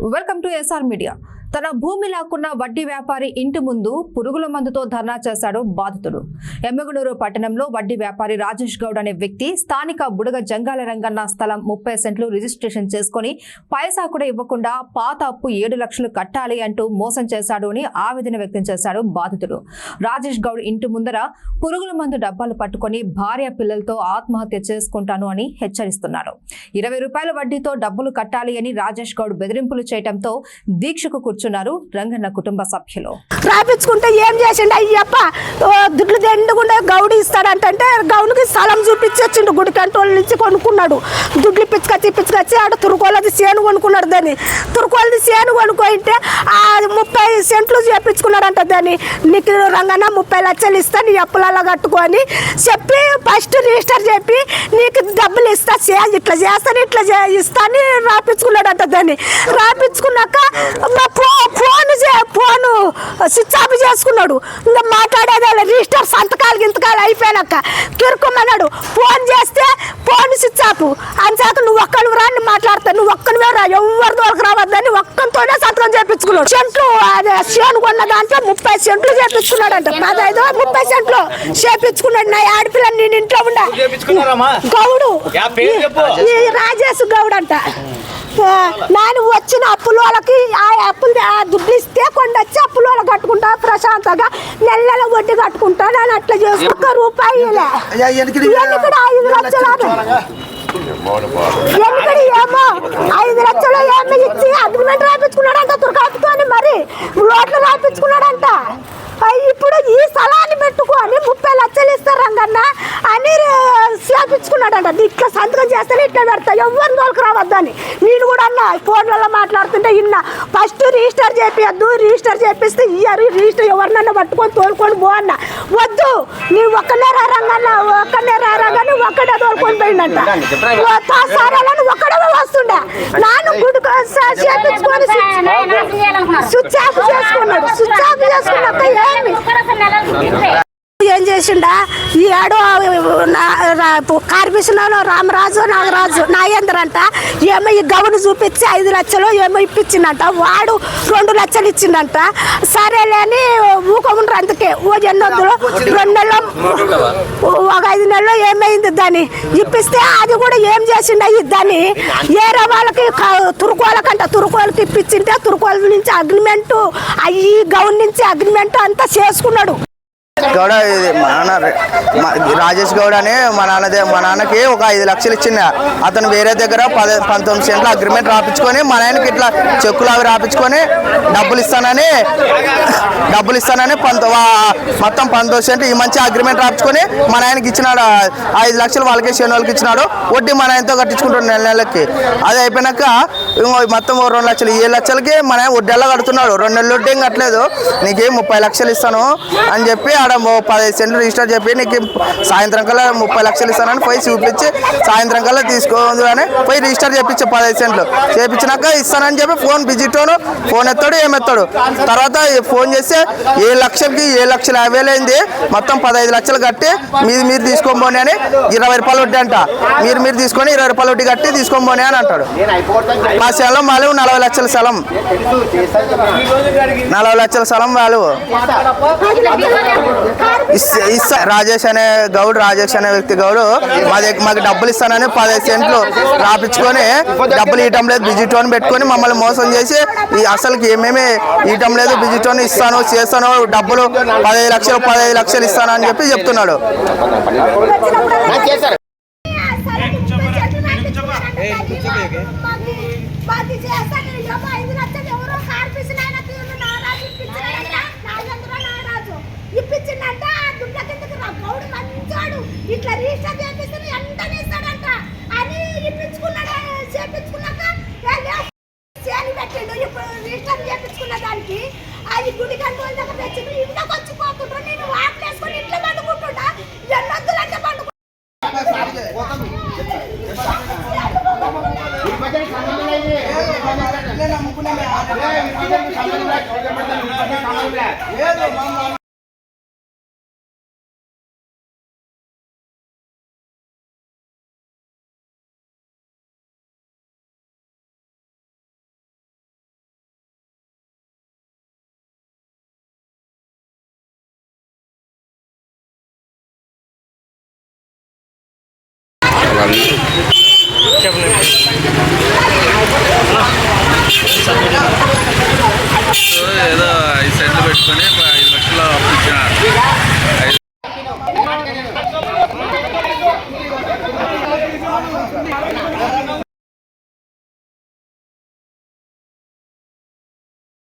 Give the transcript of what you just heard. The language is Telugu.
Welcome to SR media. తన భూమి లాక్కున్న వడ్డీ వ్యాపారి ఇంటి ముందు పురుగుల మందుతో ధర్నా చేశాడు బాధితుడు. ఎమ్మిగనూరు పట్టణంలో వడ్డీ వ్యాపారి రాజేష్ గౌడ్ అనే వ్యక్తి స్థానిక బుడగ జంగాల రంగన్న స్థలం 30 సెంట్లు రిజిస్ట్రేషన్ చేసుకుని పైసా కూడా ఇవ్వకుండా పాత అప్పు 7 లక్షలు కట్టాలి అంటూ మోసం చేశాడు అని ఆవేదన వ్యక్తం చేశాడు బాధితుడు. రాజేష్ గౌడ్ ఇంటి ముందర పురుగుల మందు డబ్బాలు పట్టుకుని భార్య పిల్లలతో ఆత్మహత్య చేసుకుంటాను అని హెచ్చరిస్తున్నారు. 20 రూపాయల వడ్డీతో డబ్బులు కట్టాలి అని రాజేష్ గౌడ్ బెదిరింపులు చేయడంతో దీక్షకు కూర్చున్నారు రంగన్న కుటుంబ సభ్యులు. రాపించుకుంటే ఏం చేసిండు అయ్యప్ప దుడ్లు దండుకుండా గౌడు ఇస్తాడంటే గౌడికి స్థలం చూపించొచ్చిండు. గుడి కంట్రోల్ నుంచి కొనుక్కున్నాడు. దుడ్లు పిచ్చుకొచ్చి ఆడ తురుకోలది సేను కొనుక్కున్నాడు. దాన్ని తురుకోలది సేను కొనుక్కుంటే 30 సెంట్లు చేపించుకున్నాడంట. దాన్ని నీకు రంగన్న 30 లక్షలు ఇస్తా నీ అప్పులలో కట్టుకొని చెప్పి ఫస్ట్ రిజిస్టర్ చెప్పి నీకు డబ్బులు ఇస్తా ఇట్లా చేస్తాను ఇట్లా ఇస్తా అని రాపించుకున్నాడంట. దాన్ని రాపించుకున్నాక ఫోన్ స్విచ్ ఆఫ్ చేసుకున్నాడు. ఇంకా మాట్లాడేది రిజిస్టర్ సంతకాలు ఇంతకాలు అయిపోయాక కిరుకుమన్నాడు. ఫోన్ చేస్తే ఫోన్ స్విచ్ ఆఫ్ అంచాక నువ్వు ఒక్కడు రాని మాట్లాడతావు, నువ్వు ఒక్కనివే రా, ఎవరి దోరకు రావద్దని ఒక్కరితోనే సంతకం చేపించుకున్నాడు. సెంట్లు అదే చేను కొన్న దాంట్లో 30 సెంట్లు చేపించుకున్నాడంట. 30 సెంట్లు చేపించుకున్నాడు. నా ఆడపిల్ల నేను ఇంట్లో ఉండ గౌడు ఈ రాజేష్ గౌడ్ అంట. నేను వచ్చిన అప్పులకి ఆ దుడ్డు ఇస్తే కొన్ని వచ్చి అప్పుల కట్టుకుంటా ప్రశాంతంగా నెల వడ్డీ కట్టుకుంటా. నేను అట్లా చేసి ఒక్క రూపాయి 5 లక్షలు ఏమో 5 లక్షలు ఏమి ఇచ్చి అగ్రిమెంట్ రాయించుకున్నాడంట. తురకాపుతో మరి రోడ్లు రాయించుకున్నాడంట. ఇప్పుడు ఈ స్థలాన్ని పెట్టుకొని 30 లక్షలు ఇస్తారు రంగన్న అని చేపించుకున్నాడంట. ఇట్లా సంతకం చేస్తే ఇట్లా పెడతా ఎవరిని తోలుకు రావద్దని నేను కూడా అన్నా. ఫోన్లలో మాట్లాడుతుంటే ఇన్నా ఫస్ట్ రిజిస్టర్ చేపియద్దు, రిజిస్టర్ చేపిస్తే ఇయ్యారు, రిజిస్టర్ ఎవరినన్నా పట్టుకొని తోలుకొని పోన్నా. వద్దు నీ ఒక్కనే రా రంగన్న, ఒక్కనే రాగానే ఒక్కడే తోలుకొని పోయిందంట. సారాలను ఒక్కడే వస్తుండే. నాను గుడి చేపించుకొని స్విచ్ ఆఫ్ చేసుకున్నాడు. స్విచ్ ఆఫ్ చేసుకున్నాక ఏం చేసిండా ఈ ఏడో కార్మిషన్లో రామరాజు నాగరాజు నాగేంద్ర అంట ఏమో ఈ గౌను చూపించి 5 లక్షలు ఏమో ఇప్పించిందంట. వాడు 2 లక్షలు ఇచ్చిందంట. సరేలేని ఊకముండ్రు. అందుకే ఎన్నొద్దులు 2 నెలలు ఒక 5 నెలలు ఏమైంది దాన్ని ఇప్పిస్తే అది కూడా ఏం చేసిండ దాన్ని ఏరే వాళ్ళకి తురుకోలకంట తురుకోలకి ఇప్పించింటే తురుకోల నుంచి అగ్రిమెంట్ అయ్యి గౌన్ నుంచి అగ్రిమెంట్ అంతా చేసుకున్నాడు. గౌడ మా నాన్న రాజేష్ గౌడ్ అని మా నాన్నకి ఒక 5 లక్షలు ఇచ్చింది. అతను వేరే దగ్గర 19 సెంట్లు అగ్రిమెంట్ రాపించుకొని మా నాయనకి ఇట్లా చెక్కులు అవి రాపించుకొని డబ్బులు ఇస్తానని మొత్తం 19 సెంట్లు ఈ మంచి అగ్రిమెంట్ రాపించుకొని మా నాయనకి ఇచ్చినాడు. 5 లక్షలు వాళ్ళకి చేను వాళ్ళకి ఇచ్చినాడు. వడ్డీ మా నాయనతో కట్టించుకుంటాడు నెలకి. అది అయిపోయినాక మొత్తం 2 లక్షలు 7 లక్షలకి మా నాయన వడ్డీలా కడుతున్నాడు. 2 నెలలు వడ్డీ ఏం కట్టలేదు. నీకు 30 లక్షలు ఇస్తాను అని చెప్పి 15 సెంట్లు రిజిస్టర్ చెప్పి నీకు సాయంత్రం కల్లా 30 లక్షలు ఇస్తానని పోయి చూపించి సాయంత్రం కల్లా తీసుకోదు అని పోయి రిజిస్టర్ చేపించి 15 సెంట్లు చేపించినాక ఇస్తానని చెప్పి ఫోన్ బిజిటోను ఫోన్ ఎత్తాడు ఏమెత్తాడు. తర్వాత ఫోన్ చేస్తే 7 లక్షలకి 7,50,000 అయింది. మొత్తం 15 లక్షలు కట్టి మీరు తీసుకోబోని అని 20 రూపాయలు వడ్డీ అంట. మీరు తీసుకొని 20 రూపాయలు వడ్డీ కట్టి తీసుకోబోని అని అంటాడు. మా స్థలం వాల్యూ 40 లక్షల స్థలం, 40 లక్షల స్థలం వాల్యూ. రాజేష్ అనే వ్యక్తి గౌడు మాకు డబ్బులు ఇస్తానని 15 సెంట్లు రాపించుకొని డబ్బులు ఇవ్వటం లేదు. బిజిటోన్ పెట్టుకొని మమ్మల్ని మోసం చేసి అసలుకి ఏమేమి ఇవ్వటం లేదు. బిజిటోన్ ఇస్తాను చేస్తాను డబ్బులు 15 లక్షలు ఇస్తాను అని చెప్పి చెప్తున్నాడు. ఇట్లా రిజిస్టర్ చేపిస్తే ఎంతనే ఇస్తాడంట అని ఇప్పించుకున్నాడు. చేపించుకున్నాక పెట్టిండు. ఇప్పుడు రిజిస్టర్ చేపించుకున్న దానికి అది గుడి కంట్రోల్ దగ్గర తెచ్చిండు. ఇంట్లోకి వచ్చి పోతుండ్రు. నేను వాటర్ వేసుకొని ఇంట్లో పండుకుంటుంటా. ఎన్నొద్దులంటే పండుకుంటా. వాళ్ళు ఏదో 5 సెంట్లు పెట్టుకొని